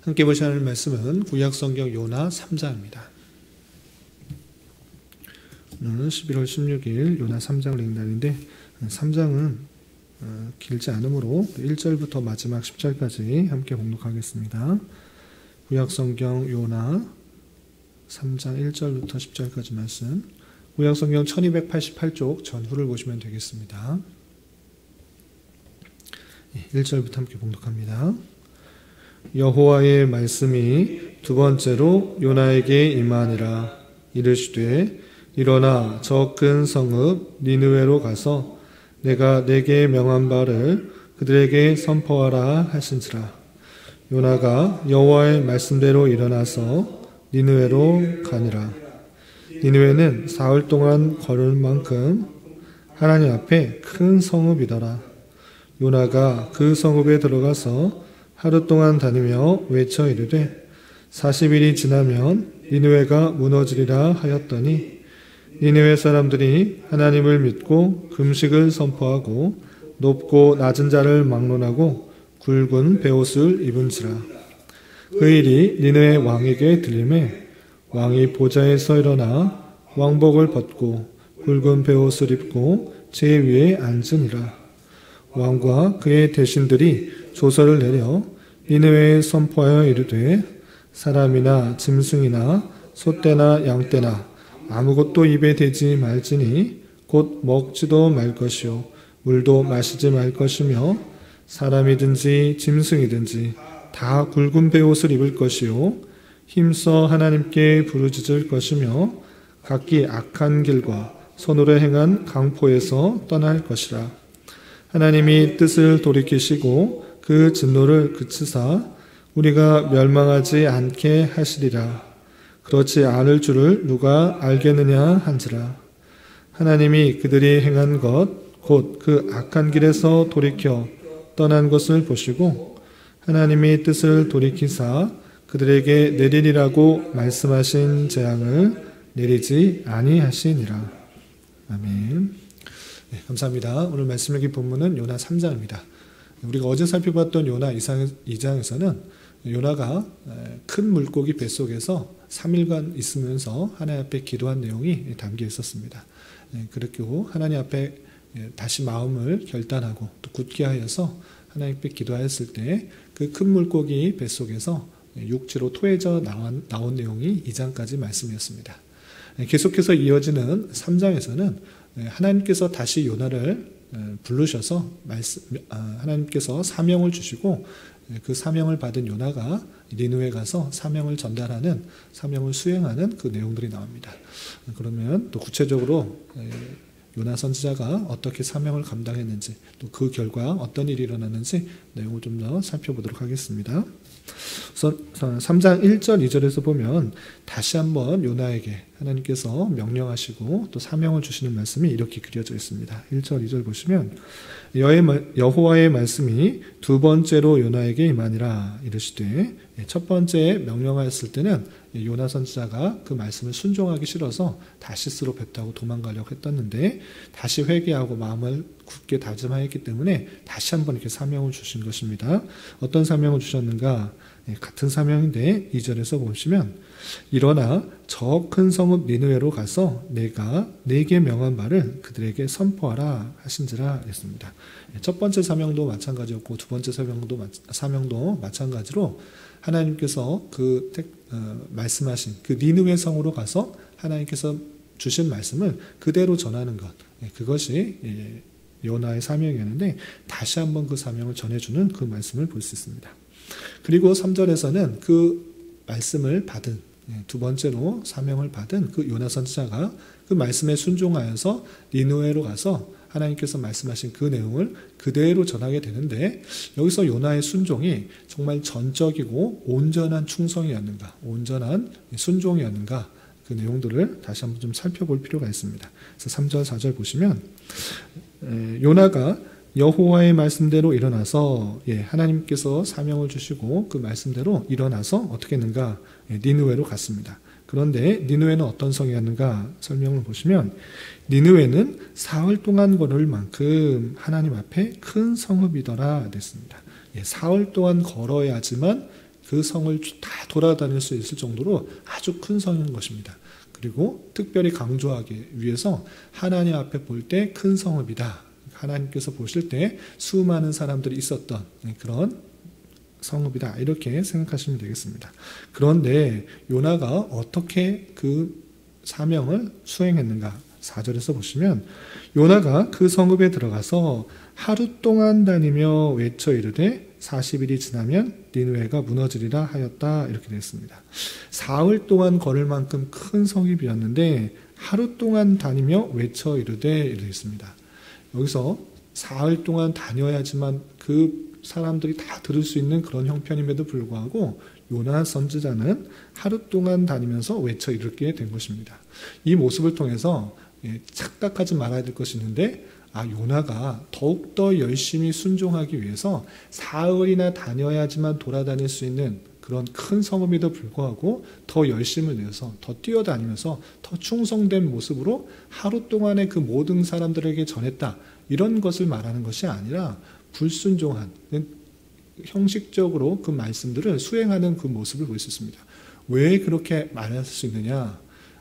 함께 보셔야 할 말씀은 구약성경 요나 3장입니다. 오늘은 11월 16일 요나 3장을 읽는 날인데 3장은 길지 않으므로 1절부터 마지막 10절까지 함께 봉독하겠습니다. 구약성경 요나 3장 1절부터 10절까지 말씀, 구약성경 1288쪽 전후를 보시면 되겠습니다. 1절부터 함께 봉독합니다. 여호와의 말씀이 두 번째로 요나에게 임하니라. 이르시되 일어나 저 큰 성읍 니느웨로 가서 내가 내게 명한 바를 그들에게 선포하라 하신지라. 요나가 여호와의 말씀대로 일어나서 니느웨로 가니라. 니느웨는 사흘 동안 걸을 만큼 하나님 앞에 큰 성읍이더라. 요나가 그 성읍에 들어가서 하루 동안 다니며 외쳐 이르되 40일이 지나면 니느웨가 무너지리라 하였더니 니느웨 사람들이 하나님을 믿고 금식을 선포하고 높고 낮은 자를 막론하고 굵은 베옷을 입은지라. 그 일이 니느웨 왕에게 들리매 왕이 보좌에서 일어나 왕복을 벗고 굵은 베옷을 입고 제 위에 앉으니라. 왕과 그의 대신들이 조서를 내려 니느웨에 선포하여 이르되 사람이나 짐승이나 소떼나 양떼나 아무것도 입에 대지 말지니 곧 먹지도 말 것이요 물도 마시지 말 것이며 사람이든지 짐승이든지 다 굵은 베옷을 입을 것이요 힘써 하나님께 부르짖을 것이며 각기 악한 길과 손으로 행한 강포에서 떠날 것이라. 하나님이 뜻을 돌이키시고 그 진노를 그치사 우리가 멸망하지 않게 하시리라. 그렇지 않을 줄을 누가 알겠느냐 한지라. 하나님이 그들이 행한 것 곧 그 악한 길에서 돌이켜 떠난 것을 보시고 하나님이 뜻을 돌이키사 그들에게 내리리라고 말씀하신 재앙을 내리지 아니하시니라. 아멘. 네, 감사합니다. 오늘 말씀 읽기 본문은 요나 3장입니다. 우리가 어제 살펴봤던 요나 2장에서는 요나가 큰 물고기 뱃속에서 3일간 있으면서 하나님 앞에 기도한 내용이 담겨 있었습니다. 그렇고 하나님 앞에 다시 마음을 결단하고 또 굳게 하여서 하나님 앞에 기도하였을 때 그 큰 물고기 뱃속에서 육지로 토해져 나온 내용이 2장까지 말씀이었습니다. 계속해서 이어지는 3장에서는 하나님께서 다시 요나를 부르셔서 하나님께서 사명을 주시고 그 사명을 받은 요나가 니느웨에 가서 사명을 전달하는, 사명을 수행하는 그 내용들이 나옵니다. 그러면 또 구체적으로 요나 선지자가 어떻게 사명을 감당했는지, 또 그 결과 어떤 일이 일어났는지 내용을 좀 더 살펴보도록 하겠습니다. 우선 3장 1절 2절에서 보면 다시 한번 요나에게 하나님께서 명령하시고 또 사명을 주시는 말씀이 이렇게 그려져 있습니다. 1절 2절 보시면 여호와의 말씀이 두 번째로 요나에게 임하니라. 이르시되, 첫 번째 명령하였을 때는 요나 선지자가 그 말씀을 순종하기 싫어서 다시스로 뱉다고 도망가려고 했었는데 다시 회개하고 마음을 굳게 다짐하였기 때문에 다시 한번 이렇게 사명을 주신 것입니다. 어떤 사명을 주셨는가? 같은 사명인데 2절에서 보시면 일어나 저 큰 성읍 니느웨로 가서 내가 네게 명한 바를 그들에게 선포하라 하신지라 했습니다. 첫 번째 사명도 마찬가지였고 두 번째 사명도 마찬가지로 하나님께서 말씀하신 그 니느웨 성으로 가서 하나님께서 주신 말씀을 그대로 전하는 것, 그것이 요나의 사명이었는데 다시 한번 그 사명을 전해주는 그 말씀을 볼 수 있습니다. 그리고 3절에서는 그 말씀을 받은, 두 번째로 사명을 받은 그 요나 선지자가 그 말씀에 순종하여서 니느웨로 가서 하나님께서 말씀하신 그 내용을 그대로 전하게 되는데, 여기서 요나의 순종이 정말 전적이고 온전한 충성이었는가, 온전한 순종이었는가, 그 내용들을 다시 한번 좀 살펴볼 필요가 있습니다. 그래서 3절 4절 보시면 요나가 여호와의 말씀대로 일어나서, 하나님께서 사명을 주시고 그 말씀대로 일어나서 어떻게 했는가? 니느웨로 갔습니다. 그런데 니느웨는 어떤 성이었는가? 설명을 보시면 니느웨는 사흘 동안 걸을 만큼 하나님 앞에 큰 성읍이더라 됐습니다. 사흘 동안 걸어야지만 그 성을 다 돌아다닐 수 있을 정도로 아주 큰 성인 것입니다. 그리고 특별히 강조하기 위해서 하나님 앞에 볼 때 큰 성읍이다. 하나님께서 보실 때 수많은 사람들이 있었던 그런 성읍이다. 이렇게 생각하시면 되겠습니다. 그런데 요나가 어떻게 그 사명을 수행했는가? 4절에서 보시면 요나가 그 성읍에 들어가서 하루 동안 다니며 외쳐 이르되 40일이 지나면 니느웨가 무너지리라 하였다. 이렇게 되어 있습니다. 사흘 동안 걸을 만큼 큰 성읍이었는데 하루 동안 다니며 외쳐 이르되 이렇게 되어 있습니다. 여기서 사흘 동안 다녀야지만 그 사람들이 다 들을 수 있는 그런 형편임에도 불구하고 요나 선지자는 하루 동안 다니면서 외쳐 이르게 된 것입니다. 이 모습을 통해서 착각하지 말아야 될 것이 있는데 요나가 더욱더 열심히 순종하기 위해서 사흘이나 다녀야지만 돌아다닐 수 있는 그런 큰 성읍에도 불구하고 더 열심을 내서 더 뛰어다니면서 더 충성된 모습으로 하루 동안에 그 모든 사람들에게 전했다. 이런 것을 말하는 것이 아니라 불순종한 형식적으로 그 말씀들을 수행하는 그 모습을 볼 수 있습니다. 왜 그렇게 말할 수 있느냐?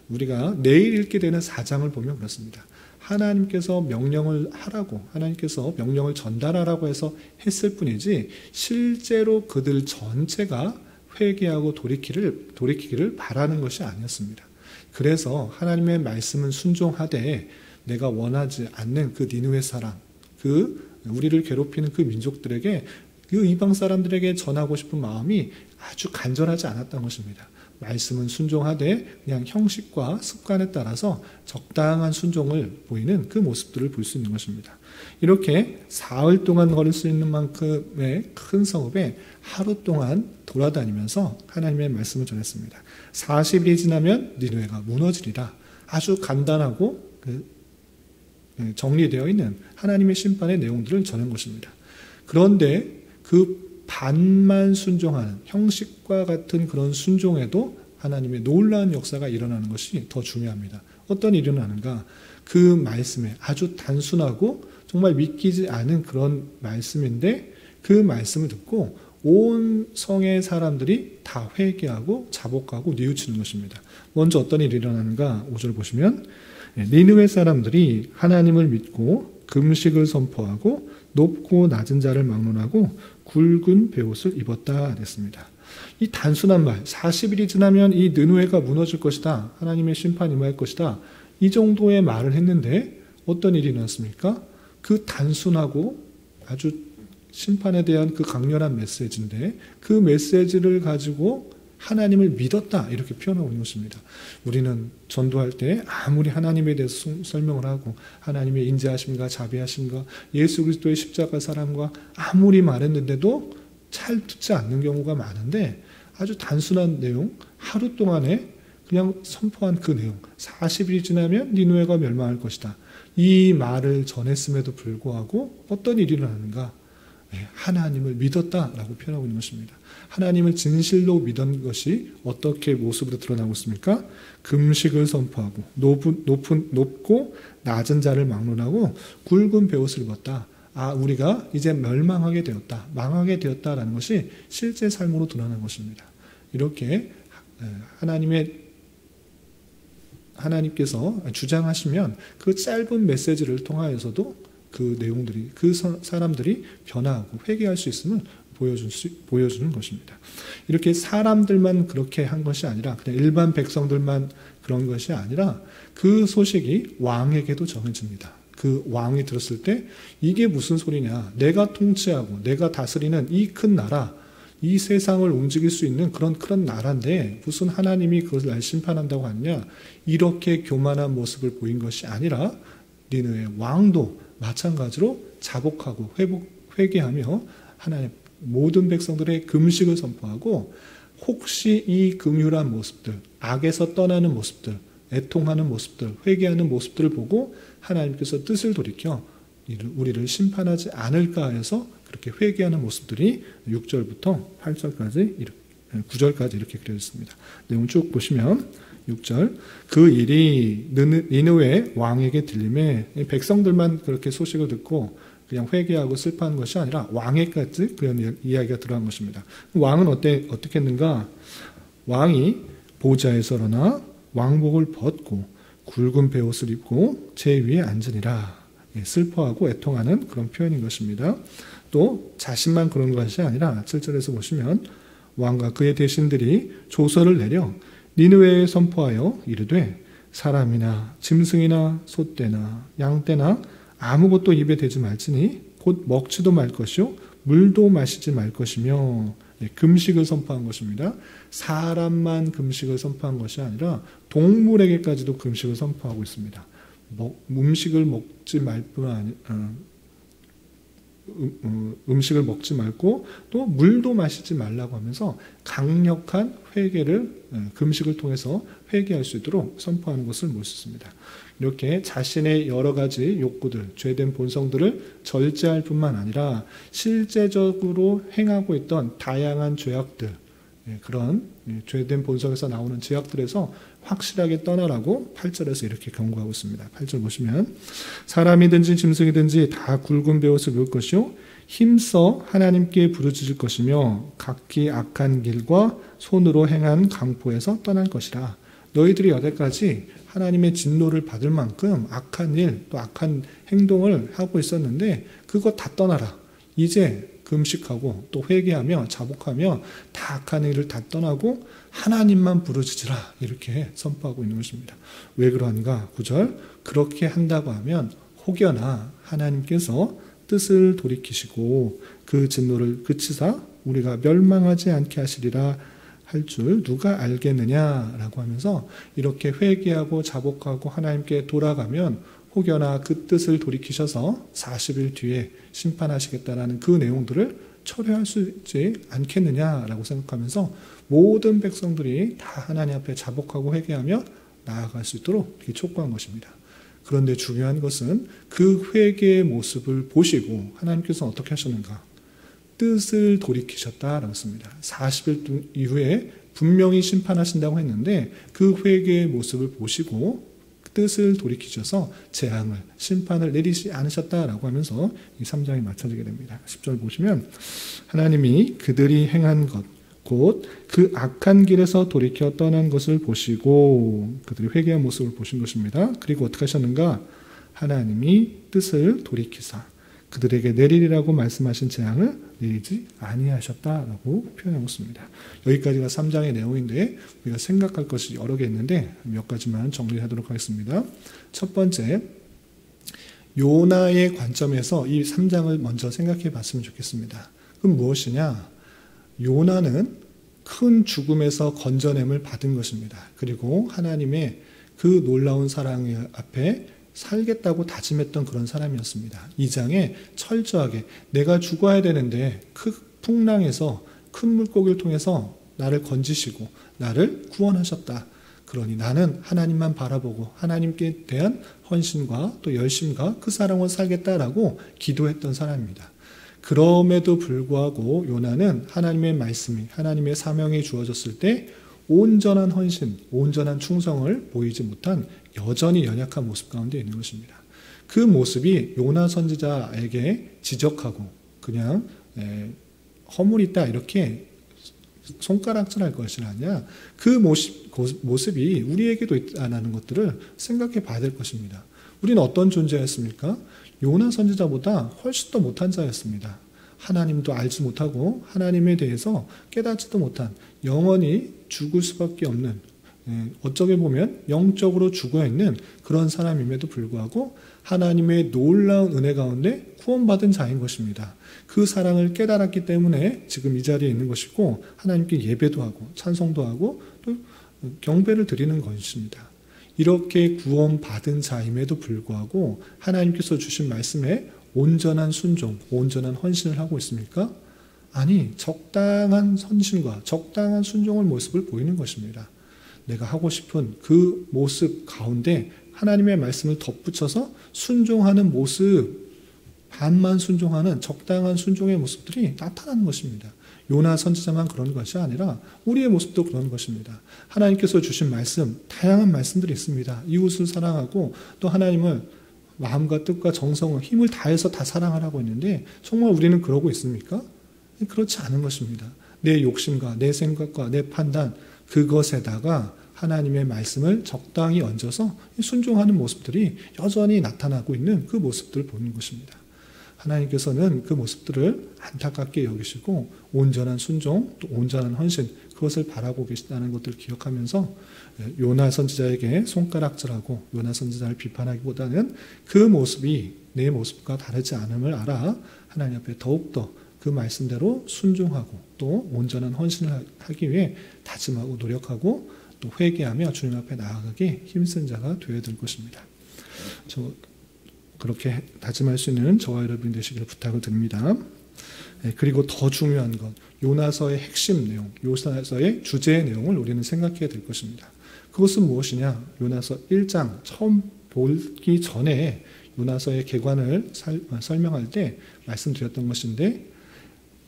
우리가 내일 읽게 되는 4장을 보면 그렇습니다. 하나님께서 명령을 하라고, 하나님께서 명령을 전달하라고 해서 했을 뿐이지 실제로 그들 전체가 회개하고 돌이키기를 바라는 것이 아니었습니다. 그래서 하나님의 말씀은 순종하되 내가 원하지 않는 그 니느웨 사람, 우리를 괴롭히는 그 민족들에게, 그 이방 사람들에게 전하고 싶은 마음이 아주 간절하지 않았던 것입니다. 말씀은 순종하되 그냥 형식과 습관에 따라서 적당한 순종을 보이는 그 모습들을 볼 수 있는 것입니다. 이렇게 사흘 동안 걸을 수 있는 만큼의 큰 성읍에 하루 동안 돌아다니면서 하나님의 말씀을 전했습니다. 40일이 지나면 니느웨가 무너지리라. 아주 간단하고 정리되어 있는 하나님의 심판의 내용들을 전한 것입니다. 그런데 그 반만 순종하는 형식과 같은 그런 순종에도 하나님의 놀라운 역사가 일어나는 것이 더 중요합니다. 어떤 일이 일어나는가? 그 말씀에 아주 단순하고 정말 믿기지 않은 그런 말씀인데 그 말씀을 듣고 온 성의 사람들이 다 회개하고 자복하고 뉘우치는 것입니다. 먼저 어떤 일이 일어나는가? 5절 보시면 니느웨 사람들이 하나님을 믿고 금식을 선포하고 높고 낮은 자를 막론하고 굵은 베옷을 입었다 됐습니다. 이 단순한 말, 40일이 지나면 이 느느웨가 무너질 것이다. 하나님의 심판이 임할 것이다. 이 정도의 말을 했는데 어떤 일이 일어났습니까? 그 단순하고 아주 심판에 대한 그 강렬한 메시지인데 그 메시지를 가지고 하나님을 믿었다. 이렇게 표현하고 있는 것입니다. 우리는 전도할 때 아무리 하나님에 대해서 설명을 하고 하나님의 인자하심과 자비하심과 예수 그리스도의 십자가 사랑과 아무리 말했는데도 잘 듣지 않는 경우가 많은데 아주 단순한 내용, 하루 동안에 그냥 선포한 그 내용, 40일이 지나면 니느웨가 멸망할 것이다. 이 말을 전했음에도 불구하고 어떤 일이 일어나는가? 하나님을 믿었다라고 표현하고 있는 것입니다. 하나님을 진실로 믿은 것이 어떻게 모습으로 드러나고 있습니까? 금식을 선포하고 높고 낮은 자를 막론하고 굵은 베옷을 입었다. 우리가 이제 멸망하게 되었다, 망하게 되었다라는 것이 실제 삶으로 드러난 것입니다. 이렇게 하나님께서 주장하시면 그 짧은 메시지를 통하여서도 그 내용들이, 그 사람들이 변화하고 회개할 수 있음을 보여주는 것입니다. 이렇게 사람들만 그렇게 한 것이 아니라 그냥 일반 백성들만 그런 것이 아니라 그 소식이 왕에게도 전해집니다. 그 왕이 들었을 때 이게 무슨 소리냐, 내가 통치하고 내가 다스리는 이 큰 나라, 이 세상을 움직일 수 있는 그런 큰 나라인데 무슨 하나님이 그것을 날 심판한다고 하느냐, 이렇게 교만한 모습을 보인 것이 아니라 니느웨 왕도 마찬가지로 자복하고 회개하며 하나님 모든 백성들의 금식을 선포하고 혹시 이 긍휼한 모습들, 악에서 떠나는 모습들, 애통하는 모습들, 회개하는 모습들을 보고 하나님께서 뜻을 돌이켜 우리를 심판하지 않을까 해서 그렇게 회개하는 모습들이 6절부터 8절까지 9절까지 이렇게 그려져 있습니다. 내용 쭉 보시면 6절, 그 일이 니느웨 왕에게 들림에 백성들만 그렇게 소식을 듣고 그냥 회개하고 슬퍼하는 것이 아니라 왕에까지 그런 이야기가 들어간 것입니다. 왕은 어떻게 했는가? 왕이 보좌에서 일어나 왕복을 벗고 굵은 베옷을 입고 제 위에 앉으니라. 슬퍼하고 애통하는 그런 표현인 것입니다. 또 자신만 그런 것이 아니라 7절에서 보시면 왕과 그의 대신들이 조서를 내려 니느웨에 선포하여 이르되 사람이나 짐승이나 소떼나 양떼나 아무것도 입에 대지 말지니 곧 먹지도 말 것이요 물도 마시지 말 것이며 금식을 선포한 것입니다. 사람만 금식을 선포한 것이 아니라 동물에게까지도 금식을 선포하고 있습니다. 음식을 먹지 말 뿐 아니라 음식을 먹지 말고 또 물도 마시지 말라고 하면서 강력한 회개를 금식을 통해서 회개할 수 있도록 선포하는 것을 볼 수 있습니다. 이렇게 자신의 여러 가지 욕구들, 죄된 본성들을 절제할 뿐만 아니라 실제적으로 행하고 있던 다양한 죄악들, 그런 죄된 본성에서 나오는 죄악들에서 확실하게 떠나라고 8절에서 이렇게 경고하고 있습니다. 8절 보시면 사람이든지 짐승이든지 다 굵은 베옷을 입을 것이요 힘써 하나님께 부르짖을 것이며 각기 악한 길과 손으로 행한 강포에서 떠날 것이라. 너희들이 여태까지 하나님의 진노를 받을 만큼 악한 일 또 악한 행동을 하고 있었는데 그거 다 떠나라. 이제 금식하고 또 회개하며 자복하며 다 악한 일을 다 떠나고 하나님만 부르짖으라 이렇게 선포하고 있는 것입니다. 왜 그러한가? 9절 그렇게 한다고 하면 혹여나 하나님께서 뜻을 돌이키시고 그 진노를 그치사 우리가 멸망하지 않게 하시리라 할 줄 누가 알겠느냐라고 하면서 이렇게 회개하고 자복하고 하나님께 돌아가면 혹여나 그 뜻을 돌이키셔서 40일 뒤에 심판하시겠다라는 그 내용들을 철회할 수 있지 않겠느냐라고 생각하면서 모든 백성들이 다 하나님 앞에 자복하고 회개하며 나아갈 수 있도록 이렇게 촉구한 것입니다. 그런데 중요한 것은 그 회개의 모습을 보시고 하나님께서는 어떻게 하셨는가? 뜻을 돌이키셨다라고 했습니다. 40일 이후에 분명히 심판하신다고 했는데 그 회개의 모습을 보시고 뜻을 돌이키셔서 재앙을, 심판을 내리지 않으셨다라고 하면서 이 3장이 맞춰지게 됩니다. 10절 보시면 하나님이 그들이 행한 것, 곧 그 악한 길에서 돌이켜 떠난 것을 보시고 그들이 회개한 모습을 보신 것입니다. 그리고 어떻게 하셨는가? 하나님이 뜻을 돌이키사 그들에게 내리리라고 말씀하신 재앙을 내리지 아니하셨다라고 표현하고 있습니다. 여기까지가 3장의 내용인데 우리가 생각할 것이 여러 개 있는데 몇 가지만 정리하도록 하겠습니다. 첫 번째, 요나의 관점에서 이 3장을 먼저 생각해 봤으면 좋겠습니다. 그럼 무엇이냐? 요나는 큰 죽음에서 건져냄을 받은 것입니다. 그리고 하나님의 그 놀라운 사랑 앞에 살겠다고 다짐했던 그런 사람이었습니다. 2장에 철저하게 내가 죽어야 되는데 그 풍랑에서 큰 물고기를 통해서 나를 건지시고 나를 구원하셨다. 그러니 나는 하나님만 바라보고 하나님께 대한 헌신과 또 열심과 그 사랑을 살겠다라고 기도했던 사람입니다. 그럼에도 불구하고 요나는 하나님의 말씀이 하나님의 사명이 주어졌을 때 온전한 헌신, 온전한 충성을 보이지 못한 여전히 연약한 모습 가운데 있는 것입니다. 그 모습이 요나 선지자에게 지적하고 그냥 허물이 있다 이렇게 손가락질할 것이 아니라 그 모습이 우리에게도 있다는 것들을 생각해 봐야 될 것입니다. 우리는 어떤 존재였습니까? 요나 선지자보다 훨씬 더 못한 자였습니다. 하나님도 알지 못하고 하나님에 대해서 깨닫지도 못한 영원히 죽을 수밖에 없는 어쩌게 보면 영적으로 죽어있는 그런 사람임에도 불구하고 하나님의 놀라운 은혜 가운데 구원받은 자인 것입니다. 그 사랑을 깨달았기 때문에 지금 이 자리에 있는 것이고 하나님께 예배도 하고 찬송도 하고 또 경배를 드리는 것입니다. 이렇게 구원받은 자임에도 불구하고 하나님께서 주신 말씀에 온전한 순종, 온전한 헌신을 하고 있습니까? 아니, 적당한 헌신과 적당한 순종의 모습을 보이는 것입니다. 내가 하고 싶은 그 모습 가운데 하나님의 말씀을 덧붙여서 순종하는 모습, 반만 순종하는 적당한 순종의 모습들이 나타나는 것입니다. 요나 선지자만 그런 것이 아니라 우리의 모습도 그런 것입니다. 하나님께서 주신 말씀, 다양한 말씀들이 있습니다. 이웃을 사랑하고 또 하나님을 마음과 뜻과 정성을 힘을 다해서 다 사랑하라고 했는데 정말 우리는 그러고 있습니까? 그렇지 않은 것입니다. 내 욕심과 내 생각과 내 판단 그것에다가 하나님의 말씀을 적당히 얹어서 순종하는 모습들이 여전히 나타나고 있는 그 모습들을 보는 것입니다. 하나님께서는 그 모습들을 안타깝게 여기시고 온전한 순종, 또 온전한 헌신 그것을 바라고 계시다는 것들을 기억하면서 요나 선지자에게 손가락질하고 요나 선지자를 비판하기보다는 그 모습이 내 모습과 다르지 않음을 알아 하나님 앞에 더욱더 그 말씀대로 순종하고 또 온전한 헌신을 하기 위해 다짐하고 노력하고 또 회개하며 주님 앞에 나아가기 힘쓴 자가 되어야 될 것입니다. 그렇게 다짐할 수 있는 저와 여러분이 되시기를 부탁을 드립니다. 그리고 더 중요한 건 요나서의 핵심 내용, 요나서의 주제의 내용을 우리는 생각해야 될 것입니다. 그것은 무엇이냐? 요나서 1장 처음 보기 전에 요나서의 개관을 설명할 때 말씀드렸던 것인데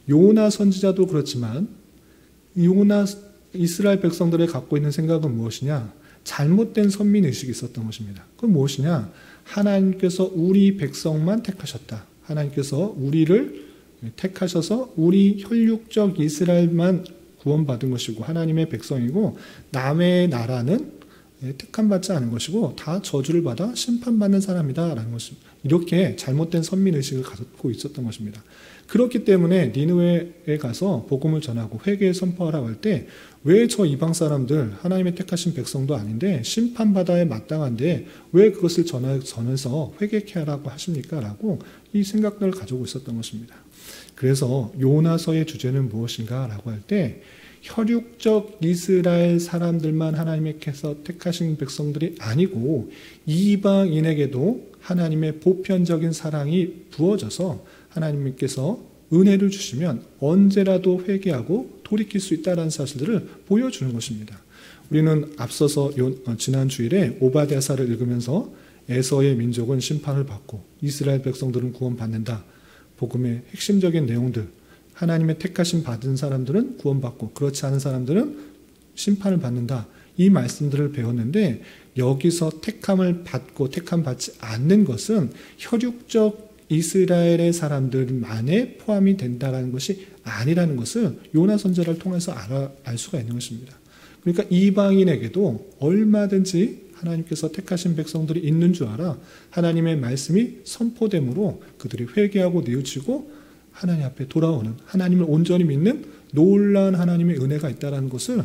요나 선지자도 그렇지만 요나 이스라엘 백성들이 갖고 있는 생각은 무엇이냐? 잘못된 선민의식이 있었던 것입니다. 그건 무엇이냐? 하나님께서 우리 백성만 택하셨다. 하나님께서 우리를 택하셔서 우리 혈육적 이스라엘만 구원받은 것이고 하나님의 백성이고 남의 나라는 택함받지 않은 것이고 다 저주를 받아 심판받는 사람이다 라는 것입니다. 이렇게 잘못된 선민의식을 갖고 있었던 것입니다. 그렇기 때문에 니느웨에 가서 복음을 전하고 회개에 선포하라고 할 때 왜 저 이방 사람들 하나님의 택하신 백성도 아닌데 심판받아야 마땅한데 왜 그것을 전해서 회개케 하라고 하십니까? 라고 이 생각들을 가지고 있었던 것입니다. 그래서 요나서의 주제는 무엇인가? 라고 할 때 혈육적 이스라엘 사람들만 하나님께서 택하신 백성들이 아니고 이방인에게도 하나님의 보편적인 사랑이 부어져서 하나님께서 은혜를 주시면 언제라도 회개하고 돌이킬 수 있다는 사실들을 보여주는 것입니다. 우리는 앞서서 지난 주일에 오바댜서를 읽으면서 에서의 민족은 심판을 받고 이스라엘 백성들은 구원받는다. 복음의 핵심적인 내용들, 하나님의 택하심 받은 사람들은 구원받고 그렇지 않은 사람들은 심판을 받는다. 이 말씀들을 배웠는데 여기서 택함을 받고 택함 받지 않는 것은 혈육적 이스라엘의 사람들만에 포함이 된다는 것이 아니라는 것을 요나 선지자를 통해서 알 수가 있는 것입니다. 그러니까 이방인에게도 얼마든지 하나님께서 택하신 백성들이 있는 줄 알아 하나님의 말씀이 선포됨으로 그들이 회개하고 뉘우치고 하나님 앞에 돌아오는 하나님을 온전히 믿는 놀라운 하나님의 은혜가 있다는 것을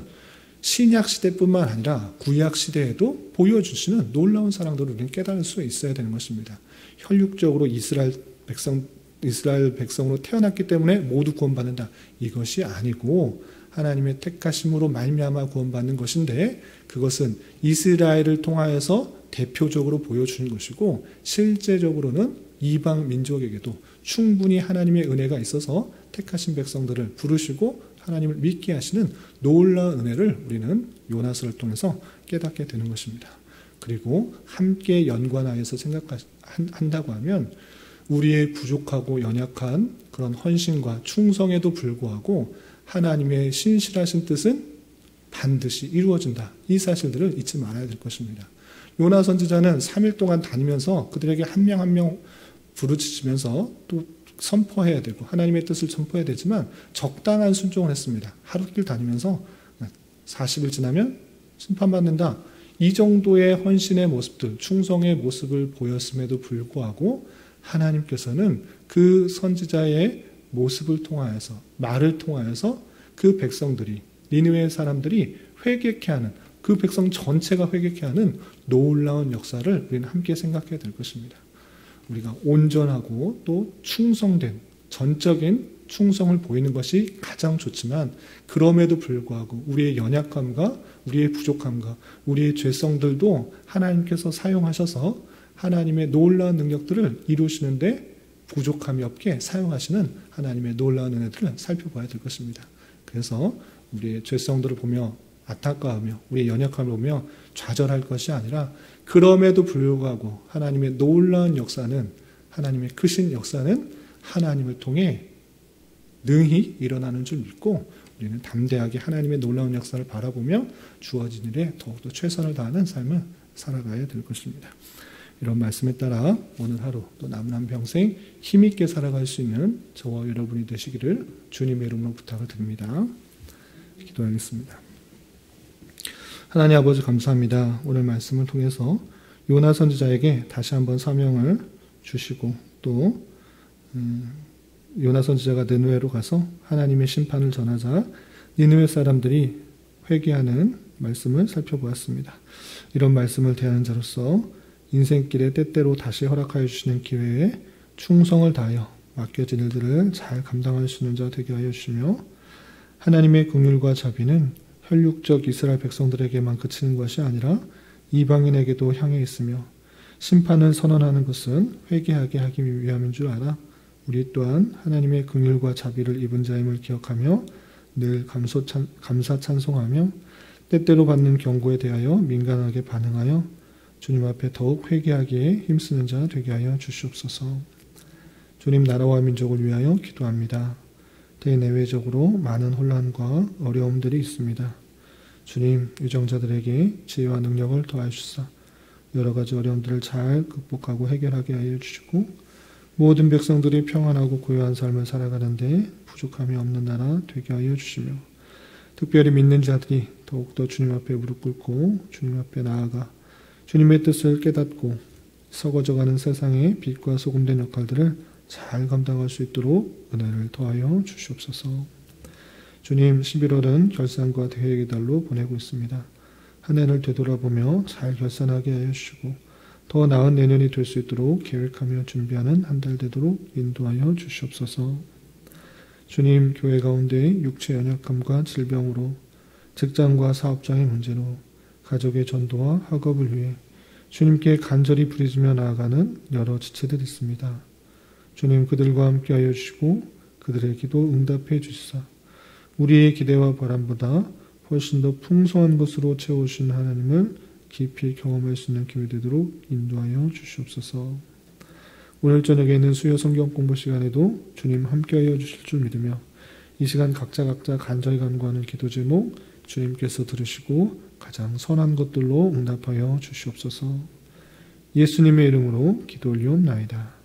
신약 시대뿐만 아니라 구약 시대에도 보여주시는 놀라운 사랑들을 우리는 깨달을 수 있어야 되는 것입니다. 혈육적으로 이스라엘 백성으로 태어났기 때문에 모두 구원받는다. 이것이 아니고 하나님의 택하심으로 말미암아 구원받는 것인데 그것은 이스라엘을 통하여서 대표적으로 보여주는 것이고 실제적으로는 이방 민족에게도 충분히 하나님의 은혜가 있어서 택하신 백성들을 부르시고 하나님을 믿게 하시는 놀라운 은혜를 우리는 요나서를 통해서 깨닫게 되는 것입니다. 그리고 함께 연관하여서 생각한다고 하면 우리의 부족하고 연약한 그런 헌신과 충성에도 불구하고 하나님의 신실하신 뜻은 반드시 이루어진다. 이 사실들을 잊지 말아야 될 것입니다. 요나 선지자는 3일 동안 다니면서 그들에게 한 명 한 명 부르짖으면서 또 선포해야 되고 하나님의 뜻을 선포해야 되지만 적당한 순종을 했습니다. 하루길 다니면서 40일 지나면 심판받는다. 이 정도의 헌신의 모습들, 충성의 모습을 보였음에도 불구하고 하나님께서는 그 선지자의 모습을 통하여서 말을 통하여서 그 백성들이 니느웨 사람들이 회개케 하는 그 백성 전체가 회개케 하는 놀라운 역사를 우리는 함께 생각해야 될 것입니다. 우리가 온전하고 또 충성된 전적인 충성을 보이는 것이 가장 좋지만 그럼에도 불구하고 우리의 연약함과 우리의 부족함과 우리의 죄성들도 하나님께서 사용하셔서 하나님의 놀라운 능력들을 이루시는데 부족함이 없게 사용하시는 하나님의 놀라운 은혜들을 살펴봐야 될 것입니다. 그래서 우리의 죄성들을 보며 안타까워하며 우리의 연약함을 보며 좌절할 것이 아니라 그럼에도 불구하고 하나님의 놀라운 역사는 하나님의 크신 역사는 하나님을 통해 능히 일어나는 줄 믿고 우리는 담대하게 하나님의 놀라운 역사를 바라보며 주어진 일에 더욱더 최선을 다하는 삶을 살아가야 될 것입니다. 이런 말씀에 따라 오늘 하루 또 남은 한평생 힘있게 살아갈 수 있는 저와 여러분이 되시기를 주님의 이름으로 부탁을 드립니다. 기도하겠습니다. 하나님 아버지 감사합니다. 오늘 말씀을 통해서 요나 선지자에게 다시 한번 사명을 주시고 또 요나 선지자가 느느웨로 가서 하나님의 심판을 전하자 니느웨 사람들이 회개하는 말씀을 살펴보았습니다. 이런 말씀을 대하는 자로서 인생길에 때때로 다시 허락하여 주시는 기회에 충성을 다하여 맡겨진 일들을 잘 감당할 수 있는 자 되게 하여 주시며 하나님의 긍휼과 자비는 혈육적 이스라엘 백성들에게만 그치는 것이 아니라 이방인에게도 향해 있으며 심판을 선언하는 것은 회개하게 하기 위함인 줄 알아 우리 또한 하나님의 긍휼과 자비를 입은 자임을 기억하며 늘 감사 찬송하며 때때로 받는 경고에 대하여 민감하게 반응하여 주님 앞에 더욱 회개하기에 힘쓰는 자 되게 하여 주시옵소서. 주님 나라와 민족을 위하여 기도합니다. 대내외적으로 많은 혼란과 어려움들이 있습니다. 주님 유정자들에게 지혜와 능력을 더하시사 여러 가지 어려움들을 잘 극복하고 해결하게 하여 주시고 모든 백성들이 평안하고 고요한 삶을 살아가는데 부족함이 없는 나라 되게 하여 주시며 특별히 믿는 자들이 더욱더 주님 앞에 무릎 꿇고 주님 앞에 나아가 주님의 뜻을 깨닫고 썩어져가는 세상의 빛과 소금된 역할들을 잘 감당할 수 있도록 은혜를 더하여 주시옵소서. 주님 11월은 결산과 대회의 달로 보내고 있습니다. 한 해를 되돌아보며 잘 결산하게 하여 주시고 더 나은 내년이 될 수 있도록 계획하며 준비하는 한 달 되도록 인도하여 주시옵소서. 주님 교회 가운데 육체 연약함과 질병으로 직장과 사업장의 문제로 가족의 전도와 학업을 위해 주님께 간절히 부르짖으며 나아가는 여러 지체들이 있습니다. 주님 그들과 함께하여 주시고 그들의 기도 응답해 주시사 우리의 기대와 바람보다 훨씬 더 풍성한 것으로 채우신 하나님을 깊이 경험할 수 있는 기회 되도록 인도하여 주시옵소서. 오늘 저녁에는 수요 성경 공부 시간에도 주님 함께하여 주실 줄 믿으며 이 시간 각자 간절히 간구하는 기도 제목 주님께서 들으시고 가장 선한 것들로 응답하여 주시옵소서. 예수님의 이름으로 기도 올리옵나이다.